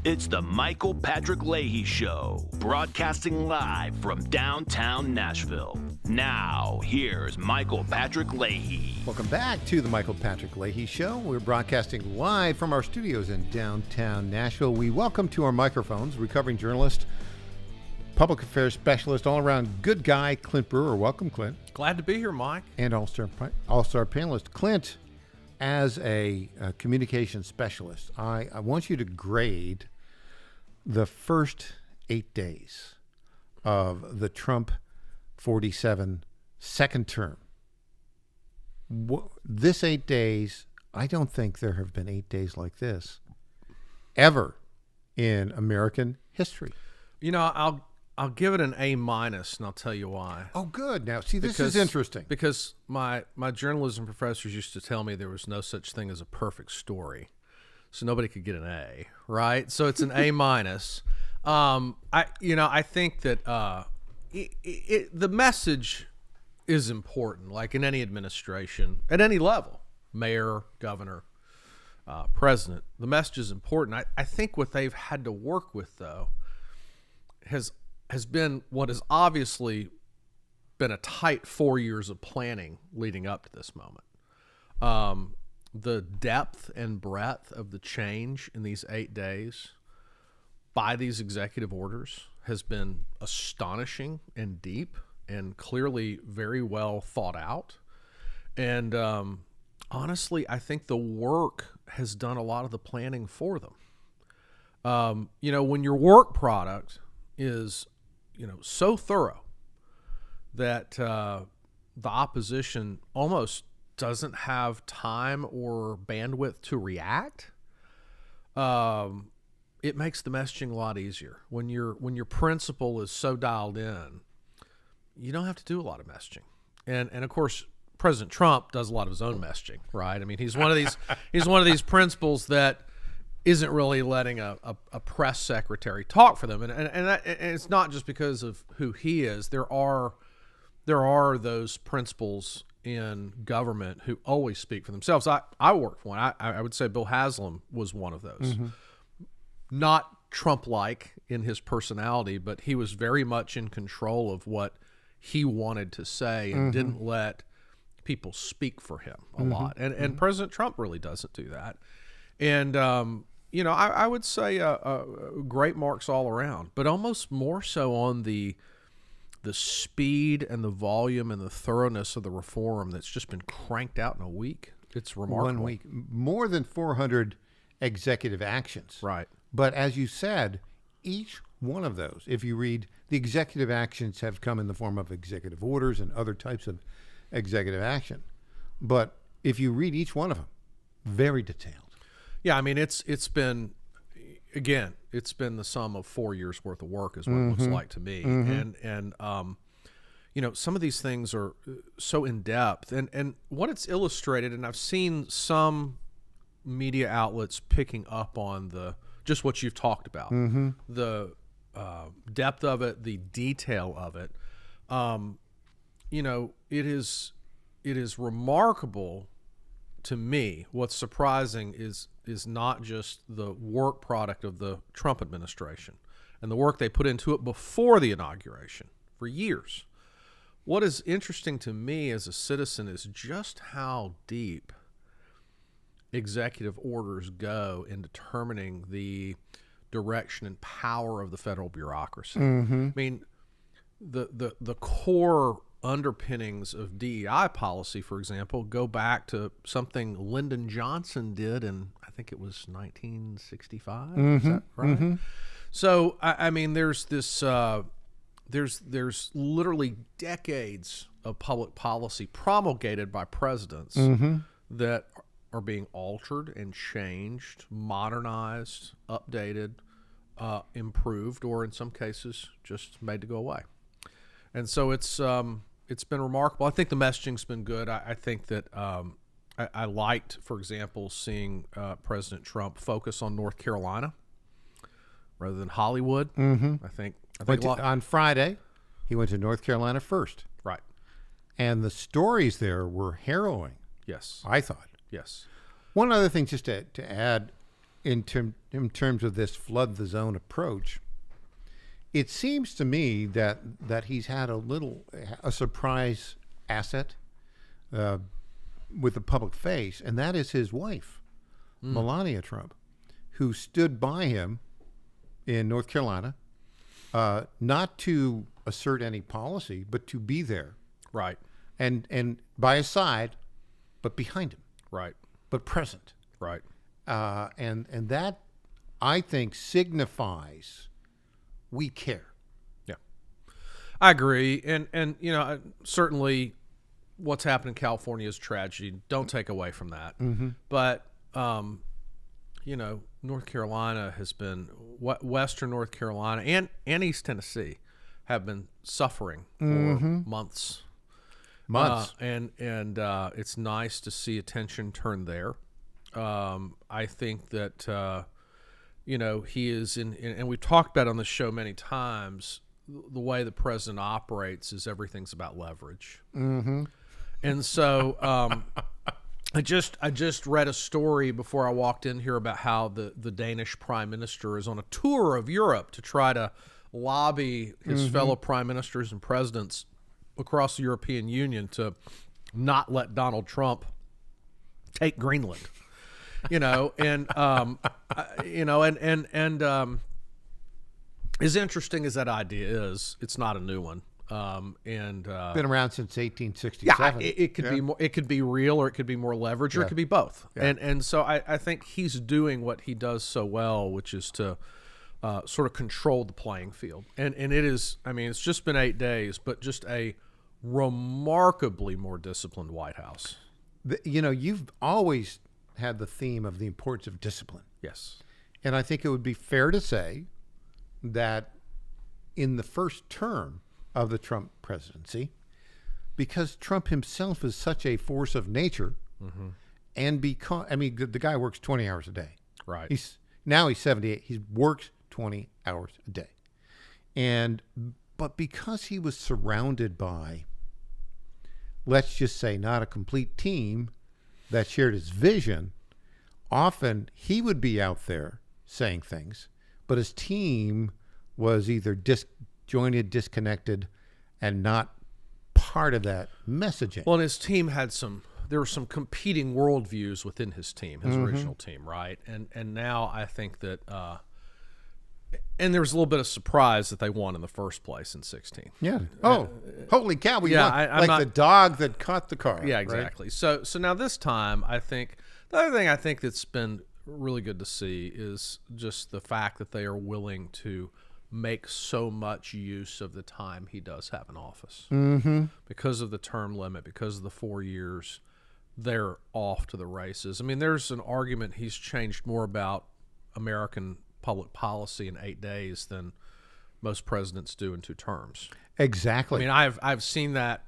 It's the Michael Patrick Leahy Show, broadcasting live from downtown Nashville. Now, here's Michael Patrick Leahy. Welcome back to the Michael Patrick Leahy Show. We're broadcasting live from our studios in downtown Nashville. We welcome to our microphones recovering journalist, public affairs specialist, all-around good guy, Clint Brewer. Welcome, Clint. Glad to be here, Mike. And all-star panelist, Clint. As a communications specialist, I want you to grade the first 8 days of the Trump 47 second term. This 8 days, I don't think there have been 8 days like this ever in American history. You know, I'll give it an A-, and I'll tell you why. Oh, good. Now, see, this is interesting. Because my journalism professors used to tell me there was no such thing as a perfect story. So nobody could get an A, right? So it's an A-. I think that the message is important, like in any administration, at any level, mayor, governor, president. The message is important. I think what they've had to work with, though, has been what has obviously been a tight 4 years of planning leading up to this moment. The depth and breadth of the change in these 8 days by these executive orders has been astonishing and deep and clearly very well thought out. And honestly, I think the work has done a lot of the planning for them. When your work product is so thorough that the opposition almost doesn't have time or bandwidth to react, it makes the messaging a lot easier. When your principle is so dialed in, you don't have to do a lot of messaging. And of course, President Trump does a lot of his own messaging, right? I mean, he's one of these principles that isn't really letting a press secretary talk for them, and it's not just because of who he is. There are those principles in government who always speak for themselves. I worked for one. I would say Bill Haslam was one of those. Mm-hmm. Not Trump-like in his personality, but he was very much in control of what he wanted to say and mm-hmm. didn't let people speak for him a mm-hmm. lot. And mm-hmm. President Trump really doesn't do that. And I would say great marks all around, but almost more so on the speed and the volume and the thoroughness of the reform that's just been cranked out in a week. It's remarkable. 1 week. More than 400 executive actions. Right. But as you said, each one of those, if you read, the executive actions have come in the form of executive orders and other types of executive action. But if you read each one of them, very detailed. Yeah, I mean, it's been the sum of 4 years worth of work is what mm-hmm. it looks like to me. Mm-hmm. And some of these things are so in depth, and what it's illustrated, and I've seen some media outlets picking up on just what you've talked about, mm-hmm. the depth of it, the detail of it. It is remarkable to me. What's surprising is not just the work product of the Trump administration and the work they put into it before the inauguration for years. What is interesting to me as a citizen is just how deep executive orders go in determining the direction and power of the federal bureaucracy. Mm-hmm. I mean, the core underpinnings of DEI policy, for example, go back to something Lyndon Johnson did in, I think it was 1965. Mm-hmm. Is that right? Mm-hmm. So, I mean, there's this, there's literally decades of public policy promulgated by presidents mm-hmm. that are being altered and changed, modernized, updated, improved, or in some cases just made to go away. And so it's been remarkable. I think the messaging's been good. I think that I liked, for example, seeing President Trump focus on North Carolina rather than Hollywood. Mm-hmm. I think on Friday, he went to North Carolina first. Right. And the stories there were harrowing. Yes. I thought. Yes. One other thing just to add, in terms of this flood the zone approach, it seems to me that he's had a surprise asset with the public face, and that is his wife, Melania Trump, who stood by him in North Carolina, not to assert any policy, but to be there. Right. And by his side, but behind him. Right. But present. Right. And that, I think, signifies we care. Yeah. I agree. And certainly what's happened in California is tragedy. Don't take away from that. Mm-hmm. But, North Carolina has been, Western North Carolina and East Tennessee have been suffering for months. And it's nice to see attention turned there. I think that, he is and we've talked about on the show many times, the way the president operates is everything's about leverage. Mm-hmm. And so I just read a story before I walked in here about how the Danish prime minister is on a tour of Europe to try to lobby his fellow prime ministers and presidents across the European Union to not let Donald Trump take Greenland. As interesting as that idea is, it's not a new one. Been around since 1867. Yeah, it could be more. It could be real, or it could be more leverage, or it could be both. Yeah. And so I think he's doing what he does so well, which is to sort of control the playing field. And it is. I mean, it's just been 8 days, but just a remarkably more disciplined White House. You've always had the theme of the importance of discipline. Yes. And I think it would be fair to say that in the first term of the Trump presidency, because Trump himself is such a force of nature, and because, the guy works 20 hours a day. Right. He's 78. He works 20 hours a day. But because he was surrounded by, let's just say, not a complete team that shared his vision, often he would be out there saying things, but his team was either disjointed, disconnected, and not part of that messaging. Well, and his team there were some competing worldviews within his team, his original team, right? And now I think that, and there was a little bit of surprise that they won in the first place in 2016. Yeah. Holy cow! We won. I'm the dog that caught the car. Yeah, exactly. Right? So now this time, I think the other thing I think that's been really good to see is just the fact that they are willing to make so much use of the time he does have in office. Because of the term limit, because of the 4 years, they're off to the races. I mean, there's an argument he's changed more about American public policy in 8 days than most presidents do in 2 terms. Exactly. I mean, I've seen that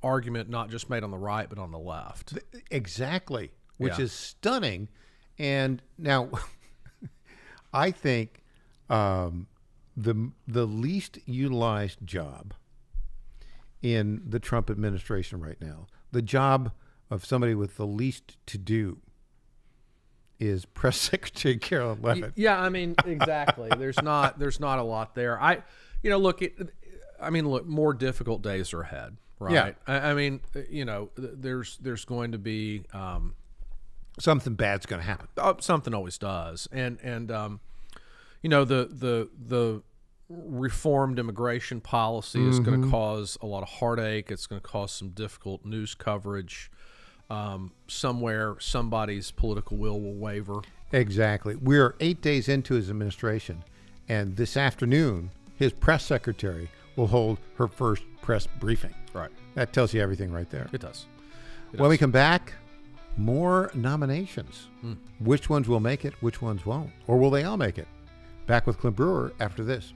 argument not just made on the right, but on the left. Exactly, which is stunning. And now, I think the least utilized job in the Trump administration right now, the job of somebody with the least to do, is Press Secretary Carolyn Levitt. Yeah, I mean, exactly. There's not a lot there. Look, more difficult days are ahead, right? Yeah. There's going to be something bad's going to happen. Something always does, and the reformed immigration policy is going to cause a lot of heartache. It's going to cause some difficult news coverage. Somewhere, somebody's political will waver. Exactly. We're 8 days into his administration, and this afternoon, his press secretary will hold her first press briefing. Right. That tells you everything right there. It does. When we come back, more nominations. Which ones will make it? Which ones won't? Or will they all make it? Back with Clint Brewer after this.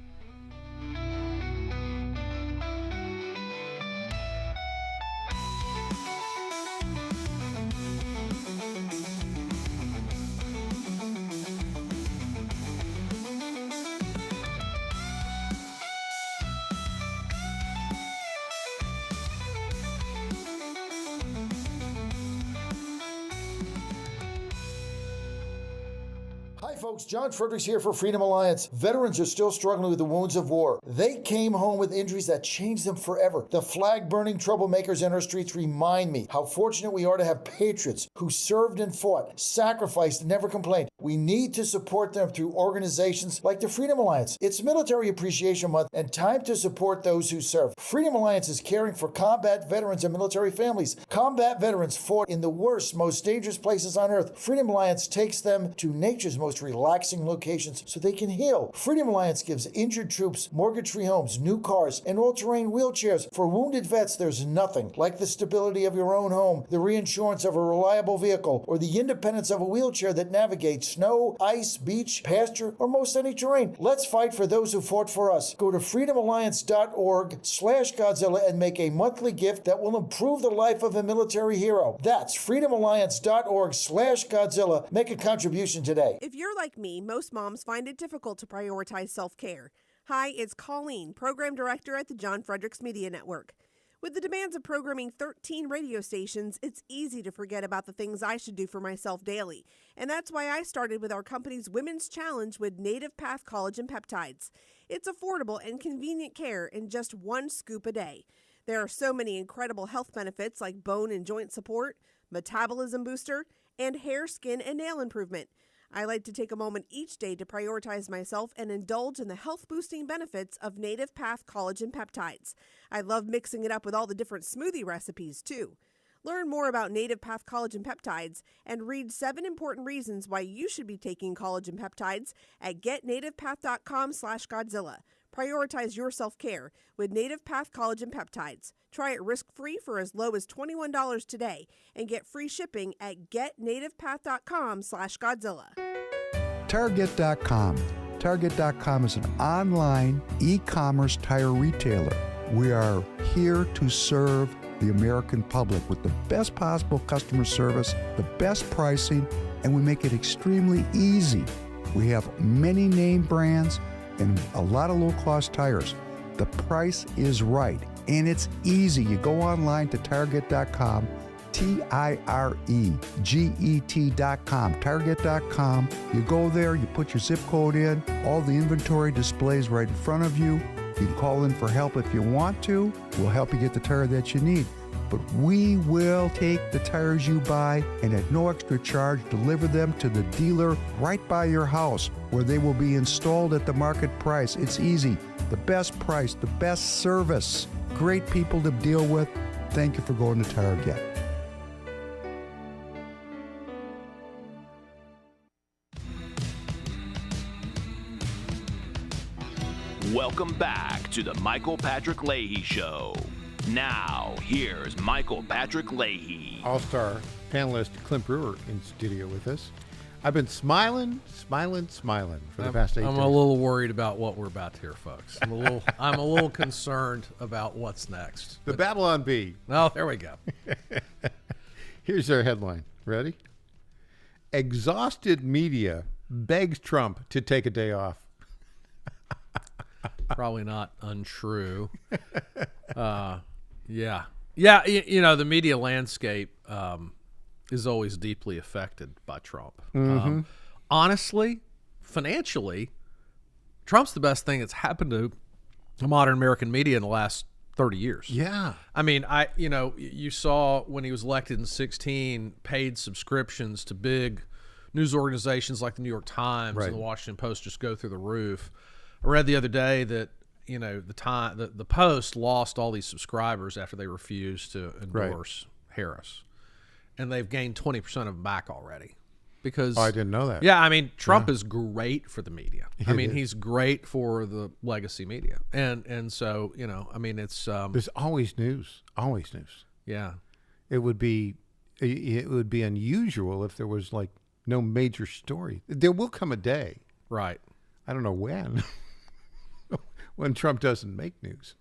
Hi folks, John Fredericks here for Freedom Alliance. Veterans are still struggling with the wounds of war. They came home with injuries that changed them forever. The flag-burning troublemakers in our streets remind me how fortunate we are to have patriots who served and fought, sacrificed, and never complained. We need to support them through organizations like the Freedom Alliance. It's Military Appreciation Month and time to support those who serve. Freedom Alliance is caring for combat veterans and military families. Combat veterans fought in the worst, most dangerous places on earth. Freedom Alliance takes them to nature's most relaxing locations so they can heal. Freedom Alliance gives injured troops mortgage-free homes, new cars, and all-terrain wheelchairs. For wounded vets, there's nothing like the stability of your own home, the reinsurance of a reliable vehicle, or the independence of a wheelchair that navigates snow, ice, beach, pasture, or most any terrain. Let's fight for those who fought for us. Go to freedomalliance.org/Godzilla and make a monthly gift that will improve the life of a military hero. That's freedomalliance.org/Godzilla. Make a contribution today. If you're like me, most moms find it difficult to prioritize self-care. Hi, it's Colleen, Program Director at the John Fredericks Media Network. With the demands of programming 13 radio stations, it's easy to forget about the things I should do for myself daily. And that's why I started with our company's Women's Challenge with Native Path Collagen Peptides. It's affordable and convenient care in just one scoop a day. There are so many incredible health benefits like bone and joint support, metabolism booster, and hair, skin, and nail improvement. I like to take a moment each day to prioritize myself and indulge in the health-boosting benefits of Native Path Collagen Peptides. I love mixing it up with all the different smoothie recipes, too. Learn more about Native Path Collagen Peptides and read 7 important reasons why you should be taking collagen peptides at getnativepath.com/Godzilla. Prioritize your self-care with Native Path Collagen Peptides. Try it risk-free for as low as $21 today and get free shipping at getnativepath.com/Godzilla. Target.com. Target.com is an online e-commerce tire retailer. We are here to serve the American public with the best possible customer service, the best pricing, and we make it extremely easy. We have many name brands and a lot of low-cost tires. The price is right, and it's easy. You go online to Target.com, Tireget.com, Target.com. You go there, you put your zip code in, all the inventory displays right in front of you. You can call in for help if you want to. We'll help you get the tire that you need. But we will take the tires you buy and at no extra charge deliver them to the dealer right by your house where they will be installed at the market price. It's easy. The best price, the best service. Great people to deal with. Thank you for going to Target. Welcome back to the Michael Patrick Leahy Show. Now, here's Michael Patrick Leahy. All-star panelist Clint Brewer in studio with us. I've been smiling for the past 8 days. I'm a little worried about what we're about to hear, folks. I'm a little concerned about what's next. The Babylon Bee. Oh, there we go. Here's our headline. Ready? Exhausted media begs Trump to take a day off. Probably not untrue. Yeah. You know, the media landscape is always deeply affected by Trump. Honestly, financially, Trump's the best thing that's happened to modern American media in the last 30 years. Yeah. I mean, you saw when he was elected in 2016, paid subscriptions to big news organizations like the New York Times and the Washington Post just go through the roof. I read the other day that the Post lost all these subscribers after they refused to endorse Harris, and they've gained 20% of them back already. Because I didn't know that. Yeah, I mean, Trump is great for the media. He's great for the legacy media, and so it's there's always news, Yeah, it would be unusual if there was like no major story. There will come a day, right? I don't know when. When Trump doesn't make news.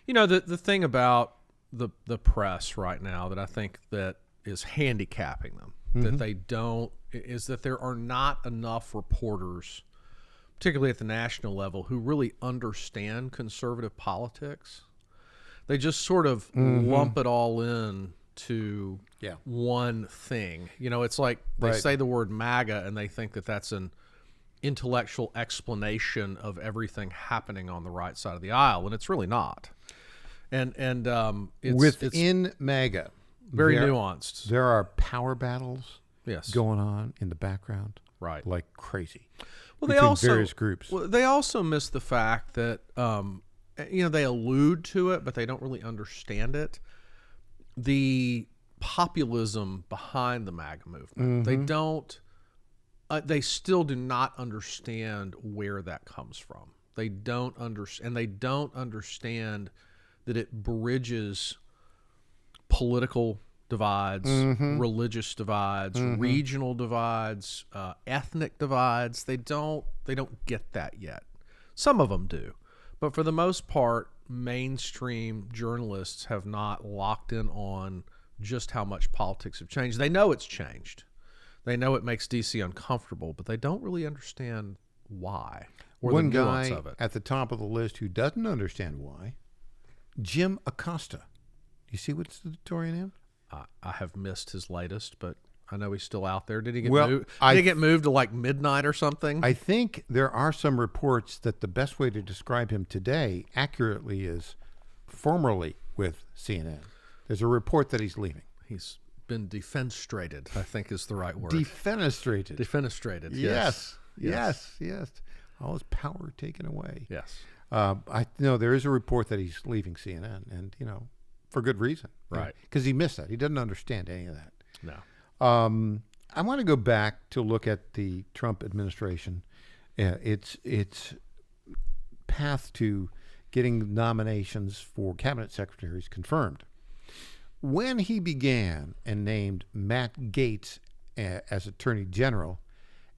You know, the thing about the press right now that I think that is handicapping them, that they don't, is that there are not enough reporters, particularly at the national level, who really understand conservative politics. They just sort of lump it all in to one thing. You know, it's like they say the word MAGA and they think that that's an intellectual explanation of everything happening on the right side of the aisle, and it's really not. And Within MAGA, very nuanced. There are power battles Yes. going on in the background, Right. like crazy. Well, between various groups. Well, they also miss the fact that they allude to it, but they don't really understand it. The populism behind the MAGA movement, they don't. They still do not understand where that comes from. They don't understand, and they don't understand that it bridges political divides, religious divides, regional divides, ethnic divides. They don't get that yet. Some of them do, but for the most part, mainstream journalists have not locked in on just how much politics have changed. They know it's changed. They know it makes DC uncomfortable, but they don't really understand why or One the nuance guy of it. at the top of the list who doesn't understand why, Jim Acosta. You see what's the Victorian name? I have missed his latest, but I know he's still out there. Did he get Well, moved? Did he get moved to like midnight or something? I think there are some reports that the best way to describe him today accurately is formerly with CNN. There's a report that he's leaving. He's been defenestrated, I think is the right word. Defenestrated. Defenestrated. Yes. All his power taken away. Yes. I know there is a report that he's leaving CNN, and for good reason. Right. Because he missed that. He doesn't understand any of that. No. I want to go back to look at the Trump administration, its path to getting nominations for cabinet secretaries confirmed. When he began and named Matt Gaetz as Attorney General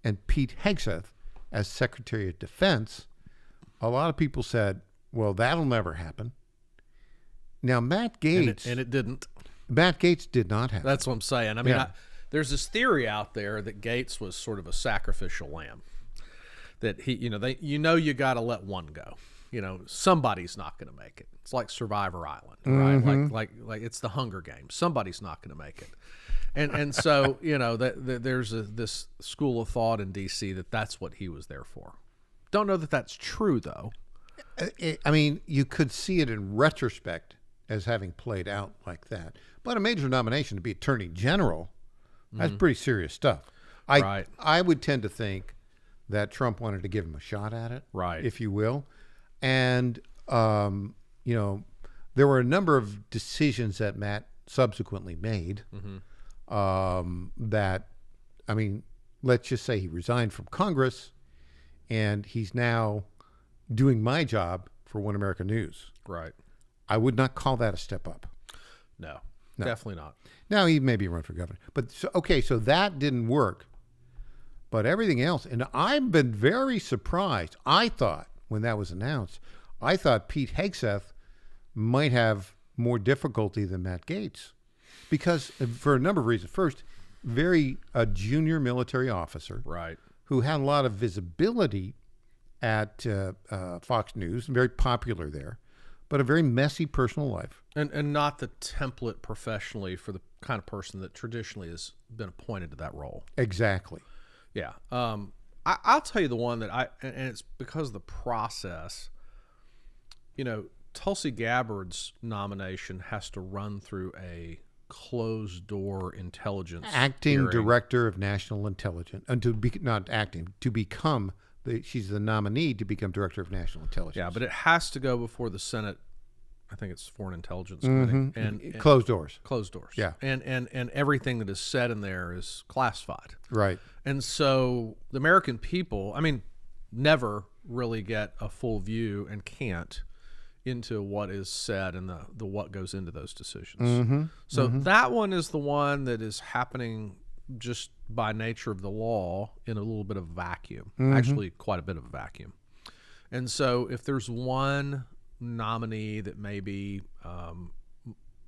and Pete Hegseth as Secretary of Defense, a lot of people said, well, that'll never happen. Now, Matt Gaetz... And it didn't. Matt Gaetz did not happen. That's what I'm saying. I mean, Yeah. there's this theory out there that Gates was sort of a sacrificial lamb. That he, you got to let one go. Somebody's not going to make it. It's like Survivor Island, right? Like it's the Hunger Games. Somebody's not going to make it. And so, there's this school of thought in D.C. that's what he was there for. Don't know that that's true, though. I mean, you could see it in retrospect as having played out like that. But a major nomination to be Attorney General, that's pretty serious stuff. Right. I would tend to think that Trump wanted to give him a shot at it, Right. if you will. And, there were a number of decisions that Matt subsequently made that, I mean, let's just say he resigned from Congress and he's now doing my job for One America News. Right. I would not call that a step up. No, definitely not. Now, he maybe run for governor. But, so that didn't work. But everything else, and I've been very surprised. I thought, when that was announced, I thought Pete Hegseth might have more difficulty than Matt Gaetz. Because, for a number of reasons. First, a junior military officer. Right. Who had a lot of visibility at Fox News, very popular there, but a very messy personal life. And not the template professionally for the kind of person that traditionally has been appointed to that role. Exactly. Yeah. I'll tell you the one that and it's because of the process. Tulsi Gabbard's nomination has to run through a closed-door intelligence acting hearing. Director of National Intelligence, and to become she's the nominee to become Director of National Intelligence. Yeah, but it has to go before the Senate. I think it's Foreign Intelligence Committee, and closed doors. Closed doors. Yeah, and everything that is said in there is classified. Right. And so the American people, I mean, never really get a full view and can't into what is said and the what goes into those decisions. So that one is the one that is happening just by nature of the law in a little bit of a vacuum, actually quite a bit of a vacuum. And so if there's one nominee that maybe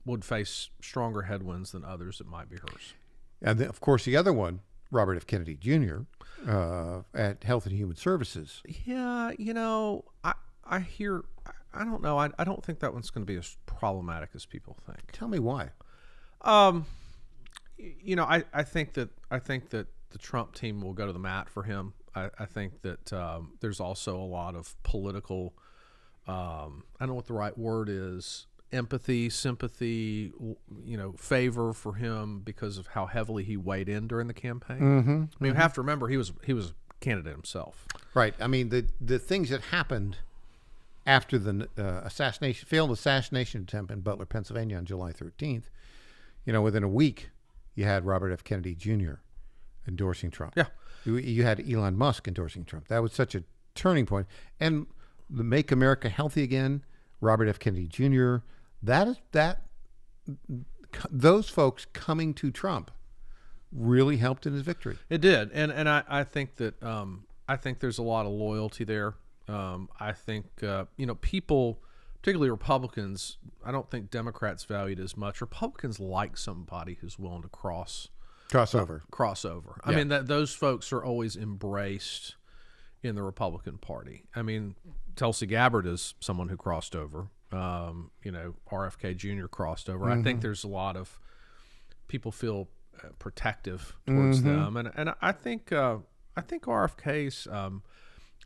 would face stronger headwinds than others, it might be hers. And then, of course, the other one, Robert F. Kennedy Jr. At Health and Human Services. Yeah, I hear... I don't know. I don't think that one's going to be as problematic as people think. Tell me why. I think that the Trump team will go to the mat for him. I think that there's also a lot of political, I don't know what the right word is, empathy, sympathy, favor for him because of how heavily he weighed in during the campaign. I mean, you have to remember he was a candidate himself. Right. I mean, the things that happened after the failed assassination attempt in Butler, Pennsylvania on July 13th, within a week, you had Robert F. Kennedy Jr. endorsing Trump. Yeah. You had Elon Musk endorsing Trump. That was such a turning point. And the Make America Healthy Again, Robert F. Kennedy Jr., those folks coming to Trump really helped in his victory. It did. And I think that I think there's a lot of loyalty there. I think, people, particularly Republicans, I don't think Democrats valued as much. Republicans like somebody who's willing to crossover. I mean, those folks are always embraced in the Republican Party. I mean, Tulsi Gabbard is someone who crossed over. RFK Jr. crossed over. I think there's a lot of people feel protective towards them, and I think RFK's.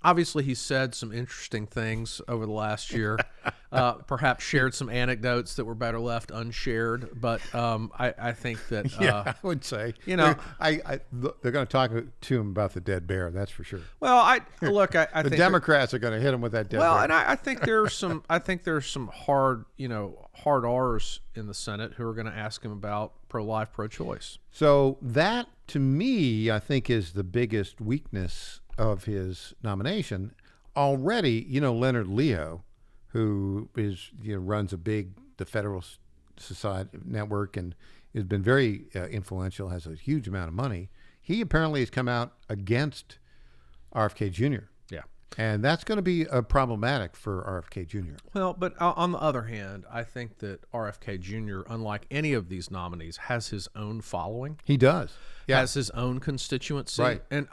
Obviously, he said some interesting things over the last year. Perhaps shared some anecdotes that were better left unshared. But I think that I would say they're going to talk to him about the dead bear. That's for sure. Well, I think the Democrats are going to hit him with that dead bear. Well, and I think there's some hard R's in the Senate who are going to ask him about pro-life, pro-choice. So that, to me, I think is the biggest weakness of his nomination. Already, Leonard Leahy, who runs the Federalist Society network and has been very influential, has a huge amount of money. He apparently has come out against RFK Jr. Yeah. And that's going to be problematic for RFK Jr. Well, but on the other hand, I think that RFK Jr., unlike any of these nominees, has his own following. He does. Yeah. Has his own constituency. Right. And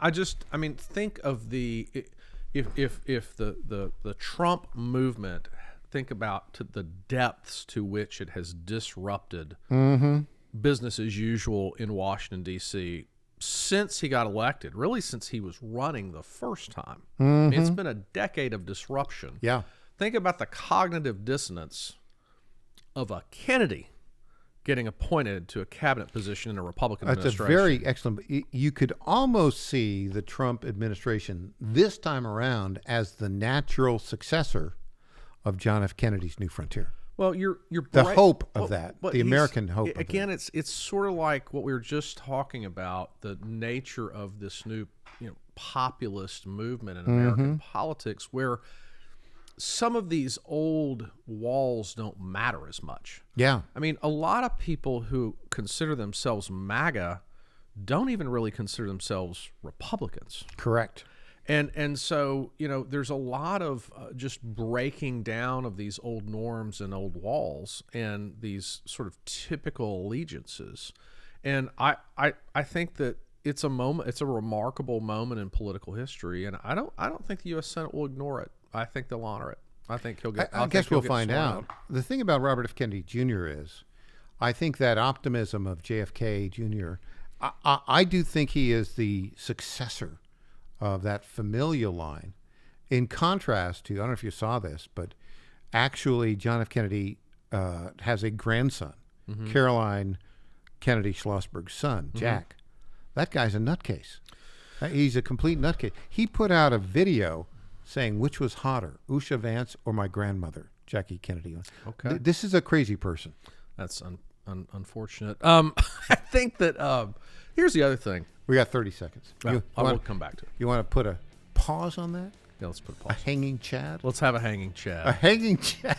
think of if the Trump movement, think about the depths to which it has disrupted business as usual in Washington, D.C., since he got elected, really since he was running the first time. I mean, it's been a decade of disruption. Yeah. Think about the cognitive dissonance of a Kennedy getting appointed to a cabinet position in a Republican administration. That's a very excellent. You could almost see the Trump administration this time around as the natural successor of John F. Kennedy's New Frontier. Well, you're the hope of that, the American hope. Again, it's sort of like what we were just talking about, the nature of this new, populist movement in American politics, where some of these old walls don't matter as much. Yeah. I mean, a lot of people who consider themselves MAGA don't even really consider themselves Republicans. Correct. And so, there's a lot of just breaking down of these old norms and old walls and these sort of typical allegiances. And I think that it's a remarkable moment in political history, and I don't think the U.S. Senate will ignore it. I think they'll honor it. I think he'll get. I guess we'll find out. The thing about Robert F. Kennedy Jr. is, I think that optimism of JFK Jr. I do think he is the successor of that familial line. In contrast to, I don't know if you saw this, but actually John F. Kennedy has a grandson, Caroline Kennedy Schlossberg's son, Jack. That guy's a nutcase. He's a complete nutcase. He put out a video saying which was hotter, Usha Vance or my grandmother, Jackie Kennedy. Okay. This is a crazy person. That's unfortunate. I think that here's the other thing. We got 30 seconds. We'll come back to it. You want to put a pause on that? Yeah, let's put a pause. A hanging Chad? Let's have a hanging Chad. A hanging Chad.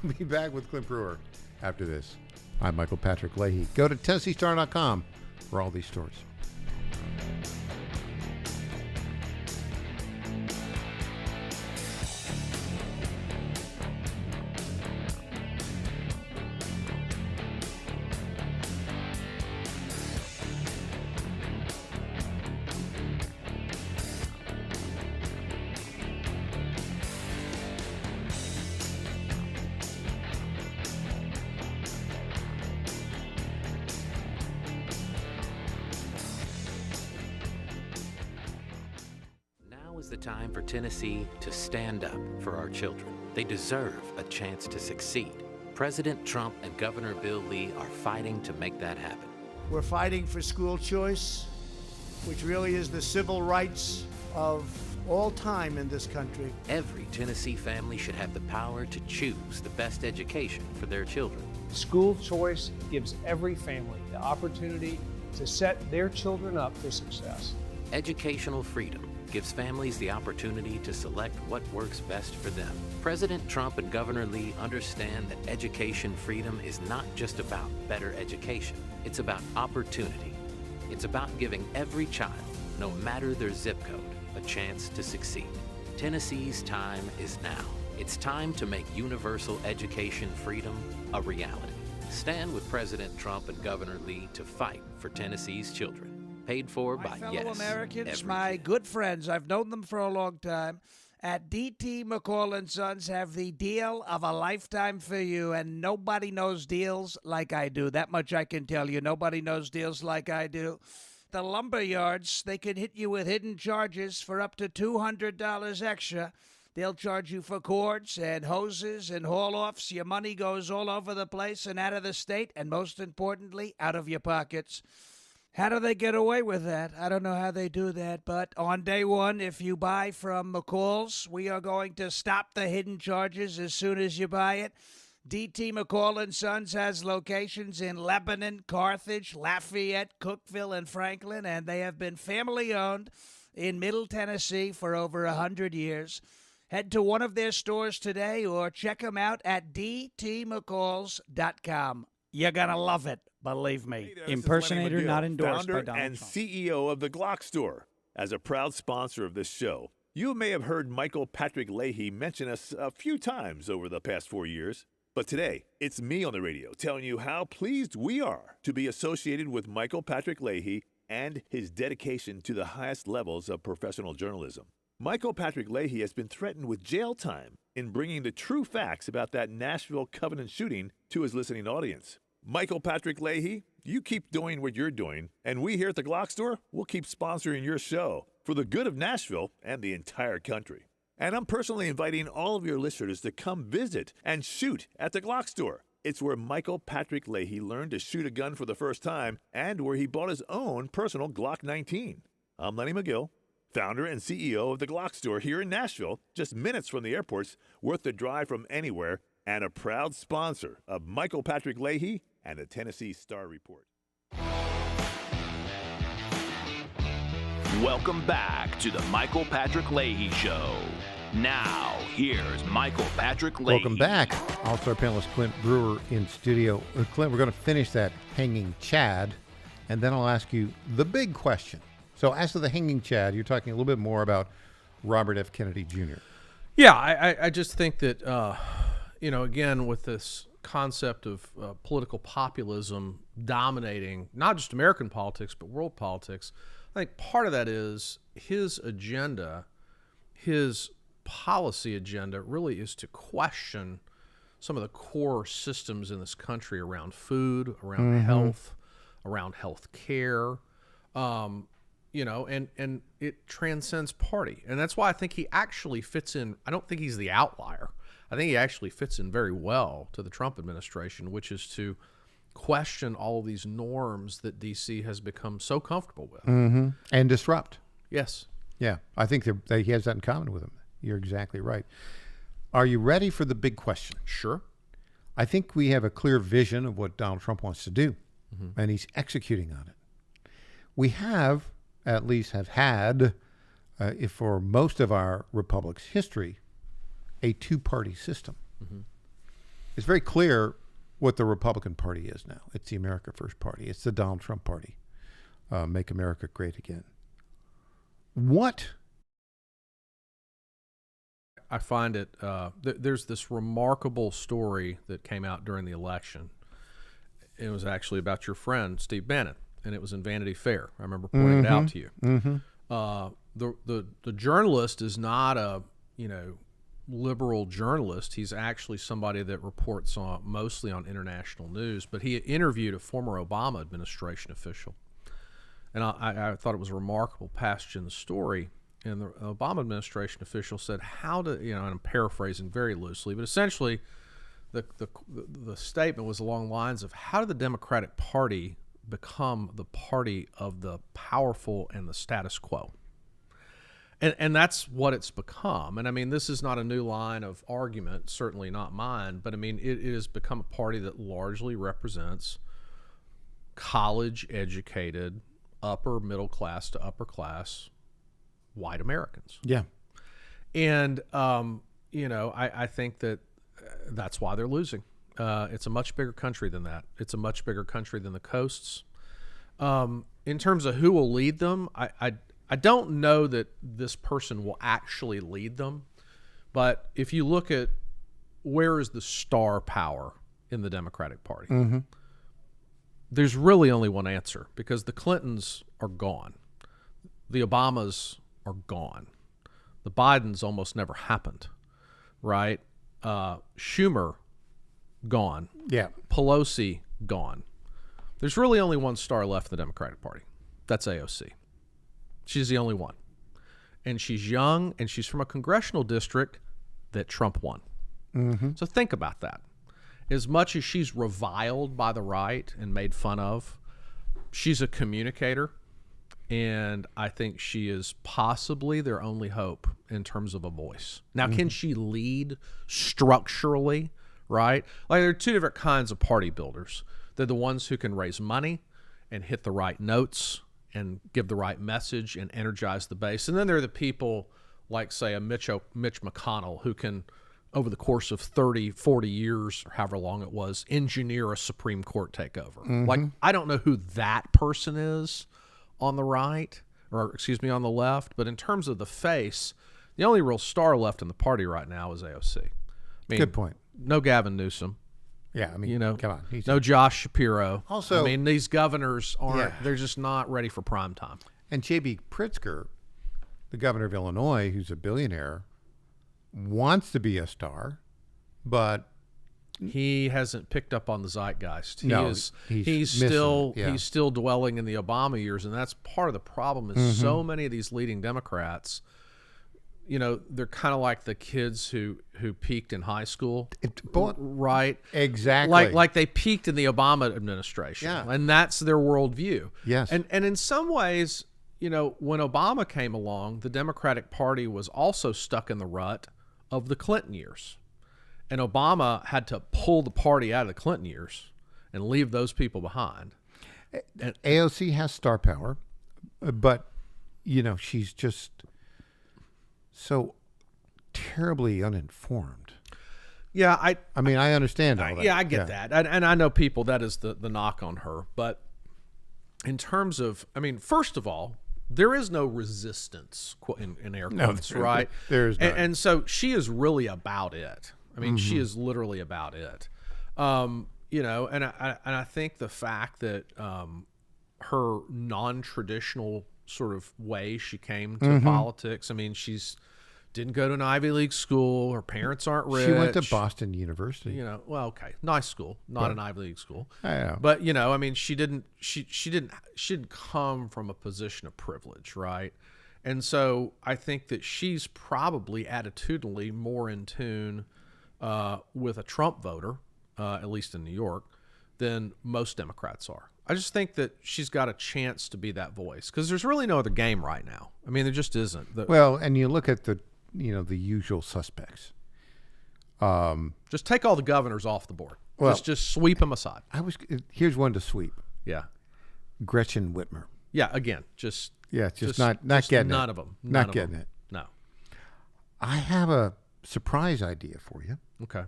We'll be back with Clint Brewer after this. I'm Michael Patrick Leahy. Go to TennesseeStar.com for all these stories. Now's the time for Tennessee to stand up for our children. They deserve a chance to succeed. President Trump and Governor Bill Lee are fighting to make that happen. We're fighting for school choice, which really is the civil rights of all time in this country. Every Tennessee family should have the power to choose the best education for their children. School choice gives every family the opportunity to set their children up for success. Educational freedom gives families the opportunity to select what works best for them. President Trump and Governor Lee understand that education freedom is not just about better education. It's about opportunity. It's about giving every child, no matter their zip code, a chance to succeed. Tennessee's time is now. It's time to make universal education freedom a reality. Stand with President Trump and Governor Lee to fight for Tennessee's children. Paid for by fellow Yes. Americans, Every my kid. good friends, I've known them for a long time. At DT McCall & Sons have the deal of a lifetime for you, and nobody knows deals like I do. That much I can tell you. Nobody knows deals like I do. The lumber yards, they can hit you with hidden charges for up to $200 extra. They'll charge you for cords and hoses and haul-offs. Your money goes all over the place and out of the state, and most importantly, out of your pockets. How do they get away with that? I don't know how they do that, but on day one, if you buy from McCall's, we are going to stop the hidden charges as soon as you buy it. DT McCall & Sons has locations in Lebanon, Carthage, Lafayette, Cookeville, and Franklin, and they have been family-owned in Middle Tennessee for over 100 years. Head to one of their stores today or check them out at dtmccalls.com. You're going to love it, believe me. Hey there, this is Impersonator Lenny McGill, not endorsed by founder Donald and Trump. CEO of the Glock Store. As a proud sponsor of this show, you may have heard Michael Patrick Leahy mention us a few times over the past 4 years. But today, it's me on the radio telling you how pleased we are to be associated with Michael Patrick Leahy and his dedication to the highest levels of professional journalism. Michael Patrick Leahy has been threatened with jail time in bringing the true facts about that Nashville Covenant shooting to his listening audience. Michael Patrick Leahy, you keep doing what you're doing, and we here at the Glock Store will keep sponsoring your show for the good of Nashville and the entire country. And I'm personally inviting all of your listeners to come visit and shoot at the Glock Store. It's where Michael Patrick Leahy learned to shoot a gun for the first time and where he bought his own personal Glock 19. I'm Lenny McGill, founder and CEO of the Glock Store here in Nashville, just minutes from the airports, worth the drive from anywhere, and a proud sponsor of Michael Patrick Leahy and the Tennessee Star Report. Welcome back to the Michael Patrick Leahy Show. Now, here's Michael Patrick Leahy. Welcome back. All-Star panelist Clint Brewer in studio. Clint, we're going to finish that hanging Chad, and then I'll ask you the big question. So as to the hanging Chad, you're talking a little bit more about Robert F. Kennedy Jr. Yeah, I just think that, again, with this concept of political populism dominating not just American politics, but world politics, I think part of that is his agenda, his policy agenda really is to question some of the core systems in this country around food, around health, around health care, and it transcends party. And that's why I think he actually fits in. I don't think he's the outlier. I think he actually fits in very well to the Trump administration, which is to question all of these norms that D.C. has become so comfortable with. And disrupt. Yes. Yeah, I think that he has that in common with him. You're exactly right. Are you ready for the big question? Sure. I think we have a clear vision of what Donald Trump wants to do, and he's executing on it. We have, at least have had, if for most of our republic's history, a two-party system. It's very clear what the Republican Party is now. It's the America First Party. It's the Donald Trump Party. Make America Great Again. What? I find it, there's this remarkable story that came out during the election. It was actually about your friend, Steve Bannon, and it was in Vanity Fair. I remember pointing it out to you. The journalist is not a, liberal journalist. He's actually somebody that reports on mostly on international news, but he interviewed a former Obama administration official. And I thought it was a remarkable passage in the story. and the Obama administration official said, "How do and I'm paraphrasing very loosely, but essentially, the statement was along the lines of, how did the Democratic Party become the party of the powerful and the status quo?" And that's what it's become. And I mean, this is not a new line of argument, certainly not mine, but I mean, it has become a party that largely represents college-educated, upper middle class to upper class white Americans. Yeah. And, I think that that's why they're losing. It's a much bigger country than that. It's a much bigger country than the coasts. In terms of who will lead them, I don't know that this person will actually lead them, but if you look at where is the star power in the Democratic Party, there's really only one answer, because the Clintons are gone. The Obamas are gone. The Bidens almost never happened, right? Schumer, gone. Yeah. Pelosi, gone. There's really only one star left in the Democratic Party. That's AOC. She's the only one. And she's young, and she's from a congressional district that Trump won. So think about that. As much as she's reviled by the right and made fun of, she's a communicator, and I think she is possibly their only hope in terms of a voice. Now, can she lead structurally, right? Like, there are two different kinds of party builders. They're the ones who can raise money and hit the right notes and give the right message and energize the base. And then there are the people like, say, a Mitch McConnell, who can, over the course of 30, 40 years, or however long it was, engineer a Supreme Court takeover. Like, I don't know who that person is on the right, or excuse me, on the left, but in terms of the face, the only real star left in the party right now is AOC. I mean, Good point. No Gavin Newsom. Yeah, I mean, come on. No Josh Shapiro. Also, I mean, these governors aren't, they're just not ready for prime time. And J.B. Pritzker, the governor of Illinois, who's a billionaire, wants to be a star, but he hasn't picked up on the zeitgeist. He's still dwelling in the Obama years, and that's part of the problem. Is so many of these leading Democrats, they're kind of like the kids who peaked in high school, right? Exactly. Like they peaked in the Obama administration, and that's their worldview. Yes. And in some ways, when Obama came along, the Democratic Party was also stuck in the rut of the Clinton years, and Obama had to pull the party out of the Clinton years and leave those people behind. And AOC has star power, but she's just so terribly uninformed. Yeah, I mean, I understand all that. Yeah, I get that. And I know people, that is the knock on her. But in terms of, I mean, first of all, there is no resistance, in air quotes, right? There's not. And so she is really about it. I mean, she is literally about it. And I think the fact that her non-traditional sort of way she came to politics, I mean, didn't go to an Ivy League school. Her parents aren't rich. She went to Boston University. Well, okay, nice school, not an Ivy League school. I know. But I mean, she didn't come from a position of privilege, right? And so I think that she's probably attitudinally more in tune with a Trump voter, at least in New York, than most Democrats are. I just think that she's got a chance to be that voice, because there's really no other game right now. I mean, there just isn't. And you look at the usual suspects. Just take all the governors off the board. Well, just sweep them aside. Here's one to sweep. Yeah. Gretchen Whitmer. Yeah. Again, just not getting none it. of them. Not getting it. No. I have a surprise idea for you. Okay.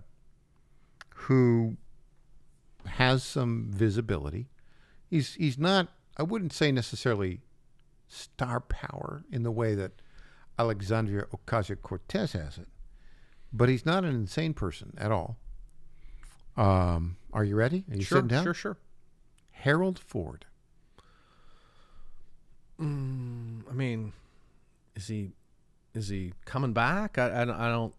Who has some visibility. He's not, I wouldn't say necessarily star power in the way that Alexandria Ocasio-Cortez has it, but he's not an insane person at all. Are you ready? Are you sitting down? Sure. Harold Ford. I mean, is he coming back? I don't.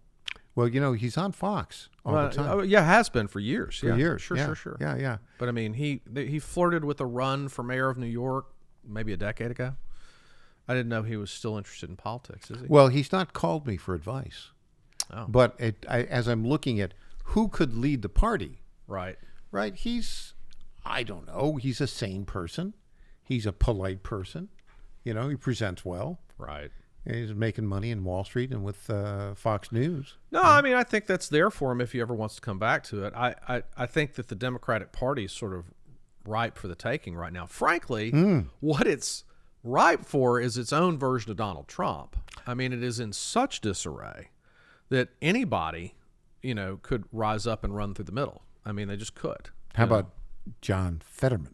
Well, he's on Fox all the time. Yeah, has been for years. For years. Sure. Yeah. But I mean, he flirted with a run for mayor of New York maybe a decade ago. I didn't know he was still interested in politics, is he? Well, he's not called me for advice. Oh. But as I'm looking at who could lead the party, Right. he's, I don't know, he's a sane person. He's a polite person. He presents well. Right. He's making money in Wall Street and with Fox News. No, I mean, I think that's there for him if he ever wants to come back to it. I think that the Democratic Party is sort of ripe for the taking right now. Frankly, what it's ripe for is its own version of Donald Trump. I mean, it is in such disarray that anybody, could rise up and run through the middle. I mean, they just could. How about John Fetterman?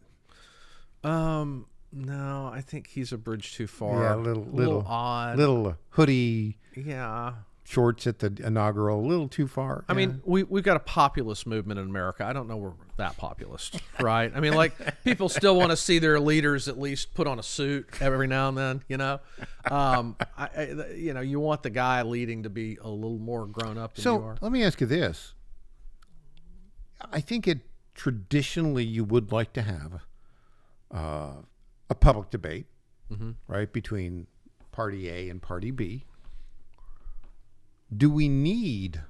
No, I think he's a bridge too far. Yeah, a little odd. Little hoodie. Yeah. Shorts at the inaugural, a little too far. I mean, we've got a populist movement in America. I don't know we're that populist, right? I mean, like, people still want to see their leaders at least put on a suit every now and then, you want the guy leading to be a little more grown up than you are. Let me ask you this. I think traditionally you would like to have a public debate, right, between Party A and Party B. Do we need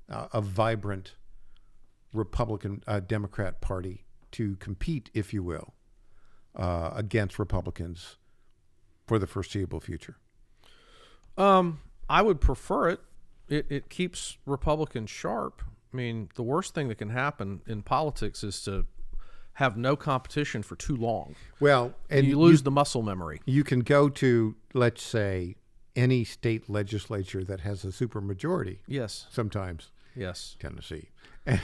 a vibrant Republican Democrat Party to compete, if you will, against Republicans for the foreseeable future? I would prefer it. It keeps Republicans sharp. I mean, the worst thing that can happen in politics is to have no competition for too long. Well, and you lose the muscle memory. You can go to, let's say, any state legislature that has a supermajority. Yes. Sometimes. Yes. Tennessee.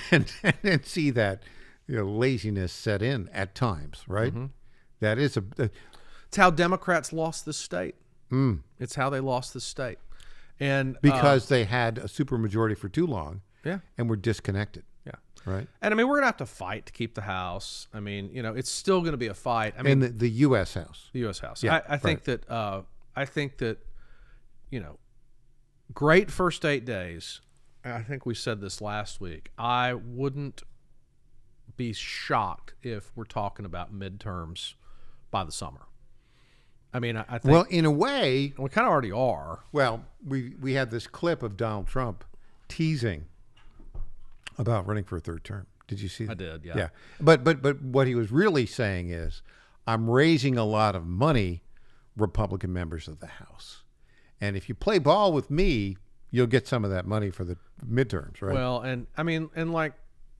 And see that laziness set in at times, right? Mm-hmm. That is it's how Democrats lost the state. It's how they lost the state. And because they had a supermajority for too long. Yeah. And were disconnected. Yeah. Right. And I mean, we're going to have to fight to keep the House. I mean, it's still going to be a fight. I mean, and the U.S. House. The U.S. House. Yeah, I think that great first 8 days. I think we said this last week. I wouldn't be shocked if we're talking about midterms by the summer. I mean, I think. Well, in a way, we kind of already are. Well, we had this clip of Donald Trump teasing about running for a third term. Did you see that? I did, yeah. Yeah. But what he was really saying is, I'm raising a lot of money, Republican members of the House. And if you play ball with me, you'll get some of that money for the midterms, right? Well, and I mean, and like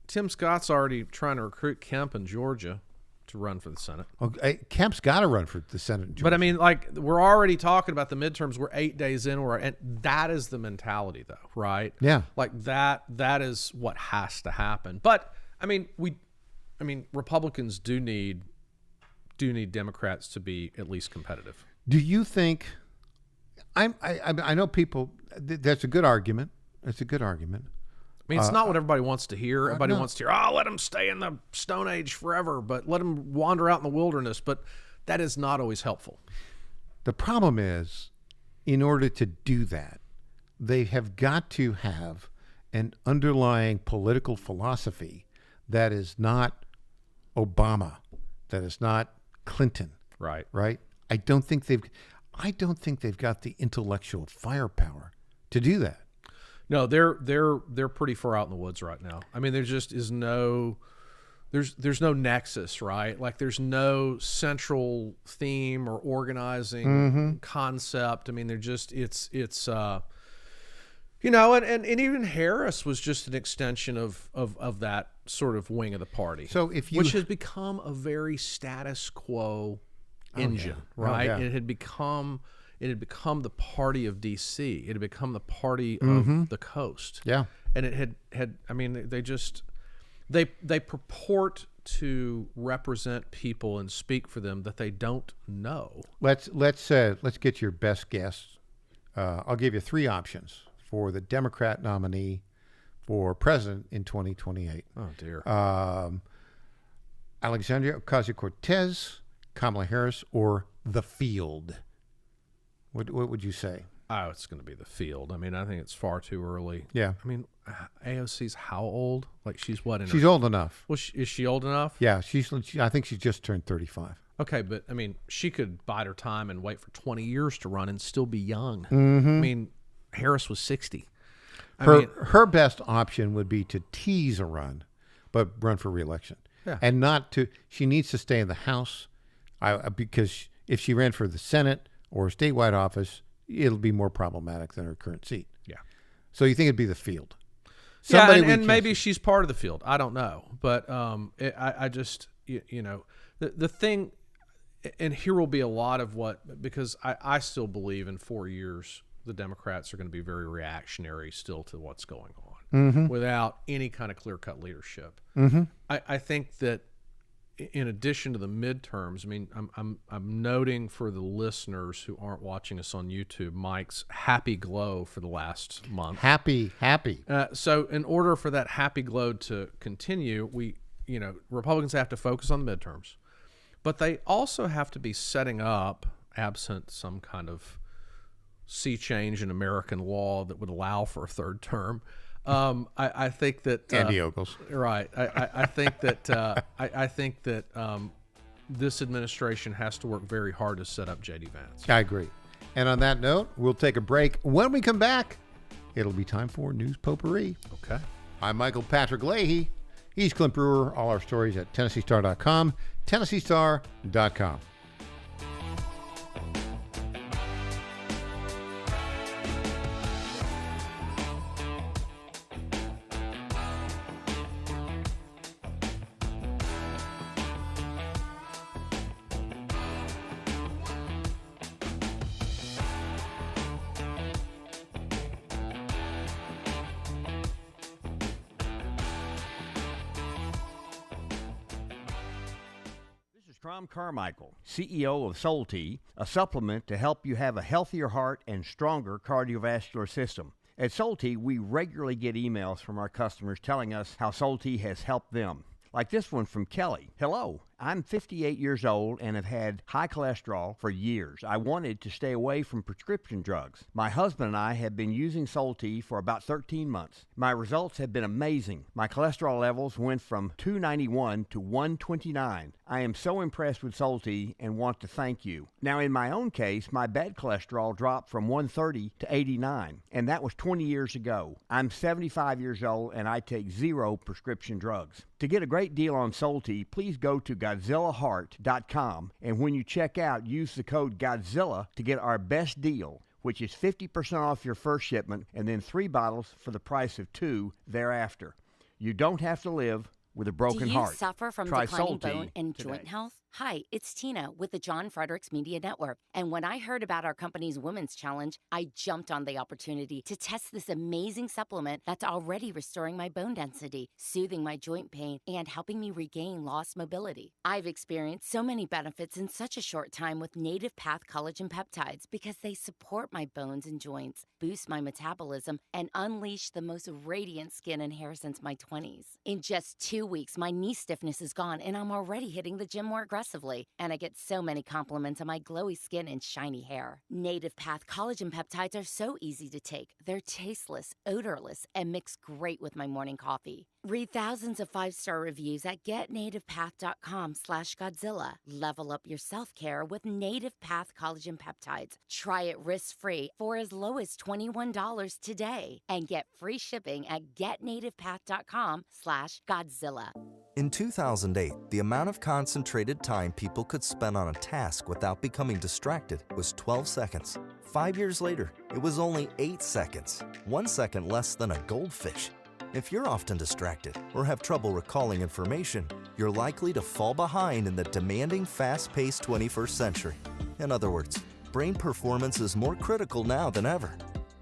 Tim Scott's already trying to recruit Kemp in Georgia to run for the Senate. Okay, Kemp's got to run for the Senate in Georgia. But I mean, like, we're already talking about the midterms. We're 8 days in. And that is the mentality, though, right? Yeah. Like that is what has to happen. But I mean, Republicans do need Democrats to be at least competitive. Do you think? I know people. That's a good argument. That's a good argument. I mean, it's not what everybody wants to hear. Everybody wants to hear, let them stay in the Stone Age forever, but let them wander out in the wilderness. But that is not always helpful. The problem is, in order to do that, they have got to have an underlying political philosophy that is not Obama, that is not Clinton. Right. Right? I don't think they've got the intellectual firepower to do that. No, they're pretty far out in the woods right now. I mean, there just is no there's no nexus, right? Like there's no central theme or organizing concept. I mean, they're just it's and even Harris was just an extension of that sort of wing of the party. So which has become a very status quo engine, right? Oh, yeah. It had become the party of D.C. It had become the party of the coast. Yeah. And it had I mean, they purport to represent people and speak for them that they don't know. Let's get your best guess. I'll give you three options for the Democrat nominee for president in 2028. Oh dear. Alexandria Ocasio-Cortez, Kamala Harris, or the field. What would you say? Oh, it's going to be the field. I mean, I think it's far too early. Yeah. I mean, AOC's how old? Like she's what? She's old enough. Well, is she old enough? Yeah, I think she just turned 35. Okay, but I mean, she could bide her time and wait for 20 years to run and still be young. Mm-hmm. I mean, Harris was 60. Her best option would be to tease a run, but run for re-election. Yeah. And not to. She needs to stay in the House, because if she ran for the Senate or a statewide office, it'll be more problematic than her current seat. Yeah. So you think it'd be the field? Yeah, and maybe she's part of the field. I don't know, but I just the thing, and here will be a lot of because I still believe in 4 years the Democrats are going to be very reactionary still to what's going on without any kind of clear-cut leadership. Mm-hmm. I think that in addition to the midterms, I mean, I'm noting for the listeners who aren't watching us on YouTube, Mike's happy glow for the last month. Happy. So in order for that happy glow to continue, Republicans have to focus on the midterms, but they also have to be setting up, absent some kind of sea change in American law that would allow for a third term. I think that Andy Ogles. Right. I think that I think that this administration has to work very hard to set up J.D. Vance. I agree. And on that note, we'll take a break. When we come back, it'll be time for News Potpourri. Okay. I'm Michael Patrick Leahy. He's Clint Brewer. All our stories at TennesseeStar.com, TennesseeStar.com. Tom Carmichael, CEO of Soul Tea, a supplement to help you have a healthier heart and stronger cardiovascular system. At Soul Tea, we regularly get emails from our customers telling us how Soul Tea has helped them. Like this one from Kelly. Hello, I'm 58 years old and have had high cholesterol for years. I wanted to stay away from prescription drugs. My husband and I have been using Soul Tea for about 13 months. My results have been amazing. My cholesterol levels went from 291 to 129. I am so impressed with Soul Tea and want to thank you. Now, in my own case, my bad cholesterol dropped from 130 to 89, and that was 20 years ago. I'm 75 years old and I take 0 prescription drugs. To get a great deal on Soul Tea, please go to GodzillaHeart.com, and when you check out, use the code Godzilla to get our best deal, which is 50% off your first shipment and then 3 bottles for the price of 2 thereafter. You don't have to live with a broken heart. Do you suffer from Try declining Soul Tea bone and today. joint health? Hi, it's Tina with the John Fredericks Media Network. And when I heard about our company's Women's Challenge, I jumped on the opportunity to test this amazing supplement that's already restoring my bone density, soothing my joint pain, and helping me regain lost mobility. I've experienced so many benefits in such a short time with Native Path Collagen Peptides because they support my bones and joints, boost my metabolism, and unleash the most radiant skin and hair since my 20s. In just 2 weeks, my knee stiffness is gone, and I'm already hitting the gym more aggressively. And I get so many compliments on my glowy skin and shiny hair. Native Path Collagen Peptides are so easy to take. They're tasteless, odorless, and mix great with my morning coffee. Read thousands of 5-star reviews at getnativepath.com/Godzilla. Level up your self-care with Native Path Collagen Peptides. Try it risk-free for as low as $21 today. And get free shipping at getnativepath.com/Godzilla. In 2008, the amount of concentrated time people could spend on a task without becoming distracted was 12 seconds. 5 years later, it was only 8 seconds, 1 second less than a goldfish. If you're often distracted or have trouble recalling information, you're likely to fall behind in the demanding, fast-paced 21st century. In other words, brain performance is more critical now than ever.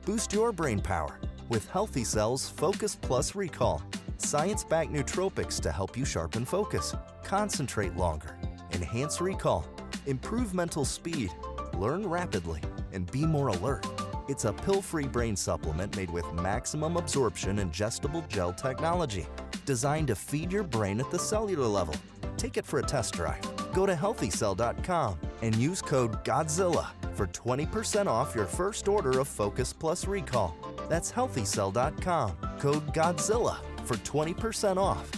Boost your brain power with Healthy Cells Focus Plus Recall. Science-backed nootropics to help you sharpen focus, concentrate longer, enhance recall, improve mental speed, learn rapidly, and be more alert. It's a pill-free brain supplement made with maximum absorption ingestible gel technology, designed to feed your brain at the cellular level. Take it for a test drive. Go to healthycell.com and use code GODZILLA for 20% off your first order of Focus Plus Recall. That's healthycell.com, code GODZILLA for 20% off.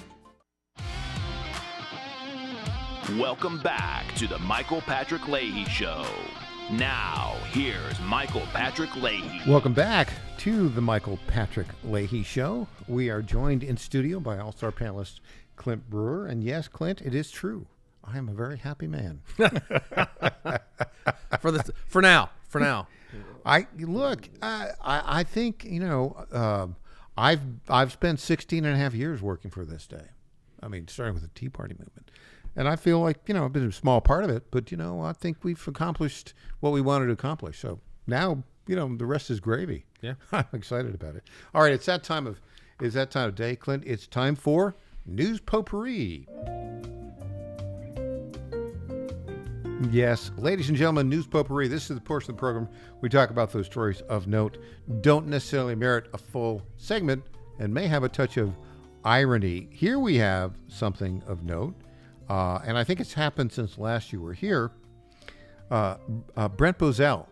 Welcome back to the Michael Patrick Leahy Show. Now, here's Michael Patrick Leahy. Welcome back to the Michael Patrick Leahy Show. We are joined in studio by All-Star panelist Clint Brewer. And yes, Clint, it is true. I am a very happy man. For now. I think, I've spent 16 and a half years working for this day. I mean, starting with the Tea Party movement. And I feel like, I've been a small part of it, but, I think we've accomplished what we wanted to accomplish. So now, the rest is gravy. Yeah. I'm excited about it. All right, it's that time of day, Clint. It's time for News Potpourri. Yes, ladies and gentlemen, News Potpourri. This is the portion of the program we talk about those stories of note, don't necessarily merit a full segment, and may have a touch of irony. Here we have something of note. And I think it's happened since last you were here. Brent Bozell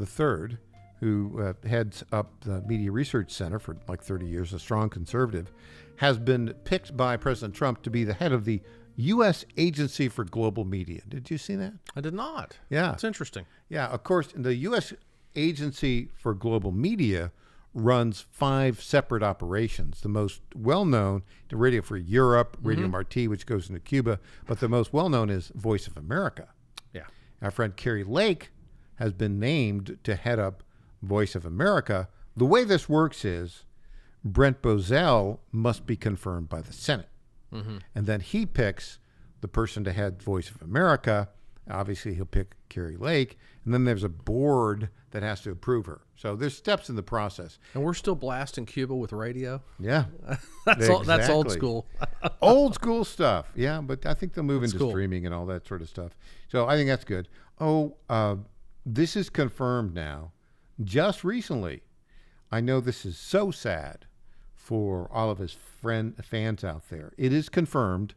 III, who heads up the Media Research Center for like 30 years, a strong conservative, has been picked by President Trump to be the head of the U.S. Agency for Global Media. Did you see that? I did not. Yeah. It's interesting. Yeah, of course, the U.S. Agency for Global Media runs 5 separate operations. The most well-known, the Radio for Europe, Radio Marti, which goes into Cuba, but the most well-known is Voice of America. Yeah. Our friend Carrie Lake has been named to head up Voice of America. The way this works is Brent Bozell must be confirmed by the Senate. And then he picks the person to head Voice of America. Obviously, he'll pick Carrie Lake. And then there's a board that has to approve her. So there's steps in the process. And we're still blasting Cuba with radio? Yeah. That's old school. Old school stuff. Yeah, but I think they'll move That's into cool. streaming and all that sort of stuff. So I think that's good. This is confirmed now. Just recently, I know this is so sad for all of his fans out there. It is confirmed.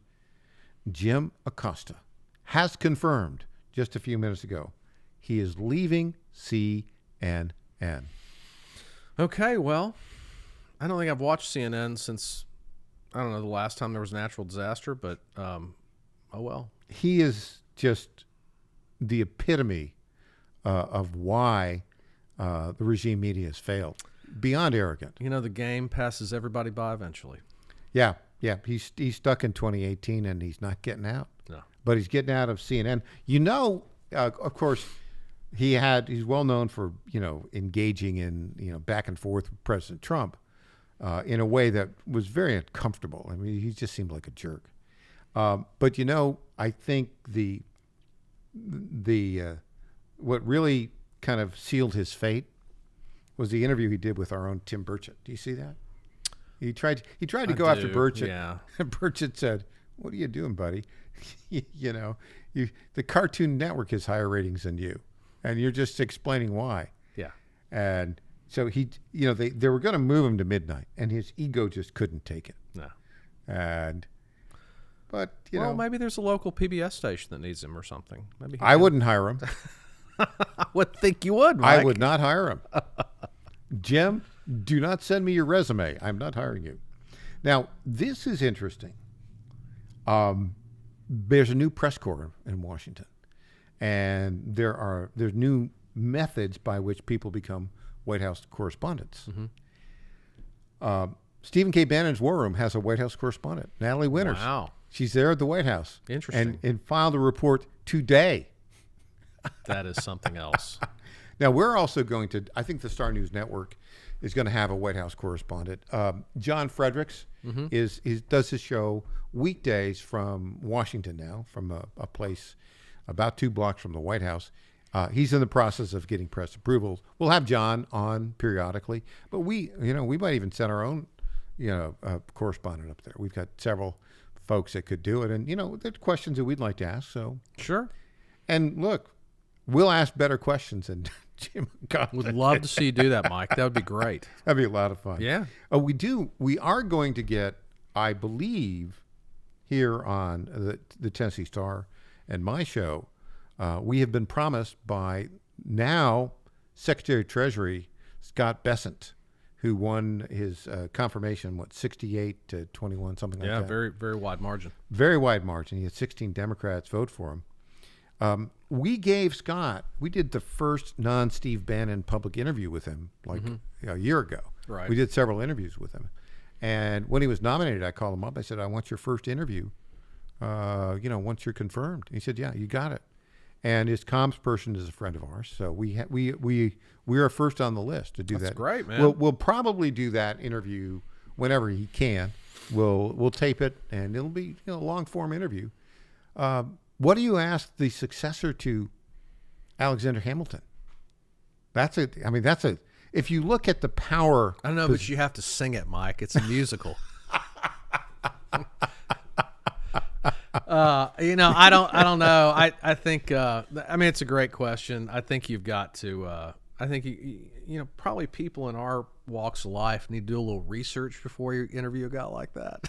Jim Acosta has confirmed just a few minutes ago he is leaving CNN. Okay, well, I don't think I've watched CNN since, I don't know, the last time there was a natural disaster, but oh well. He is just the epitome of why the regime media has failed. Beyond arrogant. The game passes everybody by eventually. Yeah. He's stuck in 2018 and he's not getting out. No. But he's getting out of CNN. Of course, he's well known for, engaging in, back and forth with President Trump in a way that was very uncomfortable. I mean, he just seemed like a jerk. But, I think the what really kind of sealed his fate was the interview he did with our own Tim Burchett. Do you see that? He tried to go after Burchett. Yeah. And Burchett said, "What are you doing, buddy? The Cartoon Network has higher ratings than you, and you're just explaining why." Yeah. And so they were going to move him to midnight, and his ego just couldn't take it. No. But maybe there's a local PBS station that needs him or something. Maybe I wouldn't hire him. I would think you would, Mike. I would not hire him. Jim, do not send me your resume. I'm not hiring you. Now, this is interesting. There's a new press corps in Washington, and there's new methods by which people become White House correspondents. Stephen K. Bannon's War Room has a White House correspondent, Natalie Winters. Wow. She's there at the White House. Interesting. And filed a report today. That is something else. Now, we're also going to, I think the Star News Network is going to have a White House correspondent. John Fredericks does his show weekdays from Washington now, from a place about 2 blocks from the White House. He's in the process of getting press approvals. We'll have John on periodically, but we might even send our own, correspondent up there. We've got several folks that could do it, and there's questions that we'd like to ask. So sure. And look, we'll ask better questions than Jim Acosta. Would love to see you do that, Mike. That would be great. That'd be a lot of fun. Yeah. We are going to get, I believe, here on the Tennessee Star and my show, we have been promised by now Secretary of Treasury Scott Bessent, who won his confirmation, 68 to 21, something like that. Yeah, very, very wide margin. Very wide margin. He had 16 Democrats vote for him. We did the first non-Steve Bannon public interview with him a year ago. Right. We did several interviews with him. And when he was nominated, I called him up. I said, I want your first interview, once you're confirmed. He said, yeah, you got it. And his comms person is a friend of ours. So we are first on the list to do that. That's great, man. We'll probably do that interview whenever he can. We'll tape it, and it'll be a long-form interview. What do you ask the successor to Alexander Hamilton? If you look at the power. I don't know, but you have to sing it, Mike. It's a musical. I don't know. I think, it's a great question. I think you've got to, probably people in our walks of life need to do a little research before you interview a guy like that.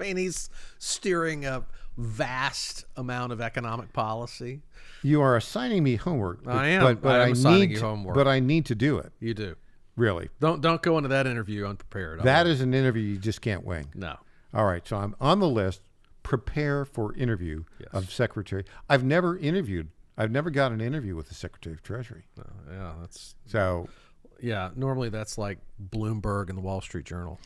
He's steering a vast amount of economic policy. You are assigning me homework. I am. But I am assigning you homework. But I need to do it. You do. Really. Don't go into that interview unprepared. That is an interview you just can't wing. No. All right. So I'm on the list. Prepare for interview of Secretary. I've never got an interview with the Secretary of Treasury. Yeah, that's so. Yeah, normally that's like Bloomberg and the Wall Street Journal.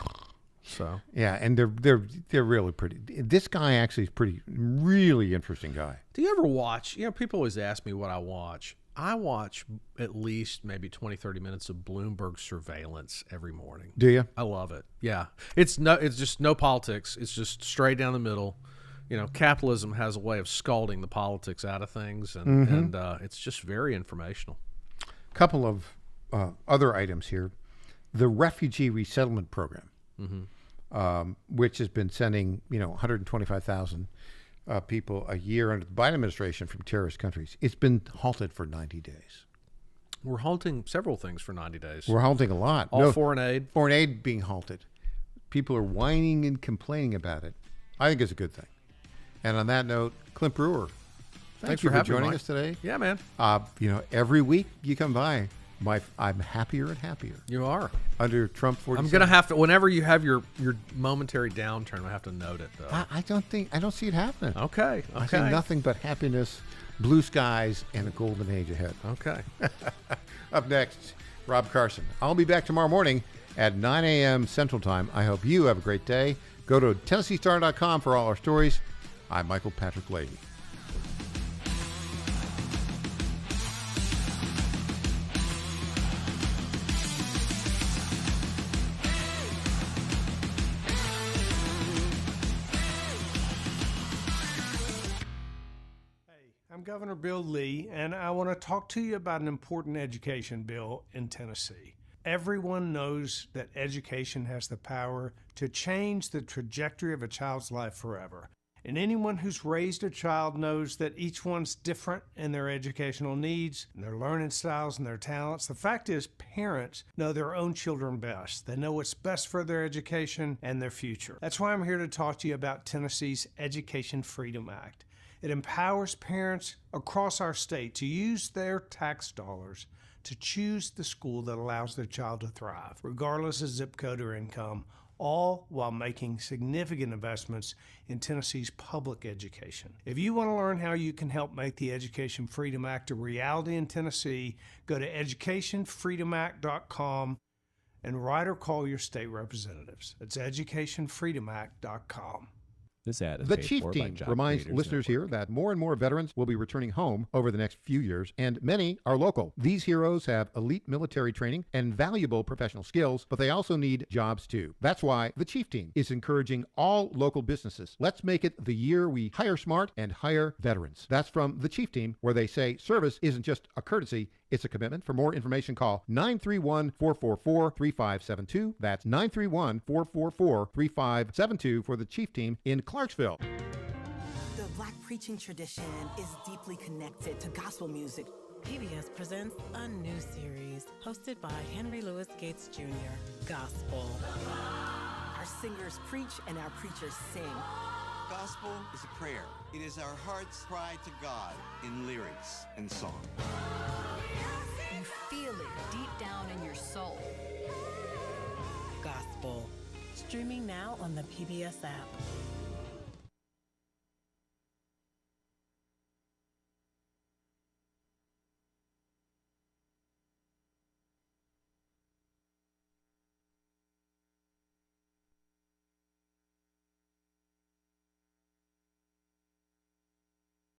So yeah, and they're really pretty. This guy actually is really interesting guy. Do you ever watch? People always ask me what I watch. I watch at least maybe 20, 30 minutes of Bloomberg surveillance every morning. Do you? I love it. Yeah, it's just no politics. It's just straight down the middle. Capitalism has a way of scalding the politics out of things, and it's just very informational. A couple of other items here. The refugee resettlement program, which has been sending 125,000 people a year under the Biden administration from terrorist countries. It's been halted for 90 days. We're halting several things for 90 days. We're halting a lot. Foreign aid. Foreign aid being halted. People are whining and complaining about it. I think it's a good thing. And on that note, Clint Brewer, thanks for joining us today. Yeah, man. Every week you come by, I'm happier and happier. You are. Under Trump 47. I'm going to have to, whenever you have your momentary downturn, I have to note it, though. I don't see it happening. Okay. I see nothing but happiness, blue skies, and a golden age ahead. Okay. Up next, Rob Carson. I'll be back tomorrow morning at 9 a.m. Central Time. I hope you have a great day. Go to TennesseeStar.com for all our stories. I'm Michael Patrick Leahy. I'm Governor Bill Lee, and I want to talk to you about an important education bill in Tennessee. Everyone knows that education has the power to change the trajectory of a child's life forever. And anyone who's raised a child knows that each one's different in their educational needs, and their learning styles, and their talents. The fact is, parents know their own children best. They know what's best for their education and their future. That's why I'm here to talk to you about Tennessee's Education Freedom Act. It empowers parents across our state to use their tax dollars to choose the school that allows their child to thrive, regardless of zip code or income, all while making significant investments in Tennessee's public education. If you want to learn how you can help make the Education Freedom Act a reality in Tennessee, go to educationfreedomact.com and write or call your state representatives. It's educationfreedomact.com. This ad is The paid Chief for by Team Job reminds Creators listeners Network. here that more and more veterans will be returning home over the next few years, and many are local. These heroes have elite military training and valuable professional skills, but they also need jobs too. That's why the Chief Team is encouraging all local businesses. Let's make it the year we hire smart and hire veterans. That's from the Chief Team, where they say service isn't just a courtesy, it's a commitment. For more information, call 931-444-3572. That's 931-444-3572 for the Chief Team in Clarksville. The Black preaching tradition is deeply connected to gospel music. PBS presents a new series hosted by Henry Louis Gates Jr., Gospel. Our singers preach and our preachers sing. Gospel is a prayer. It is our heart's cry to God in lyrics and song. You feel it deep down in your soul. Streaming now on the PBS app.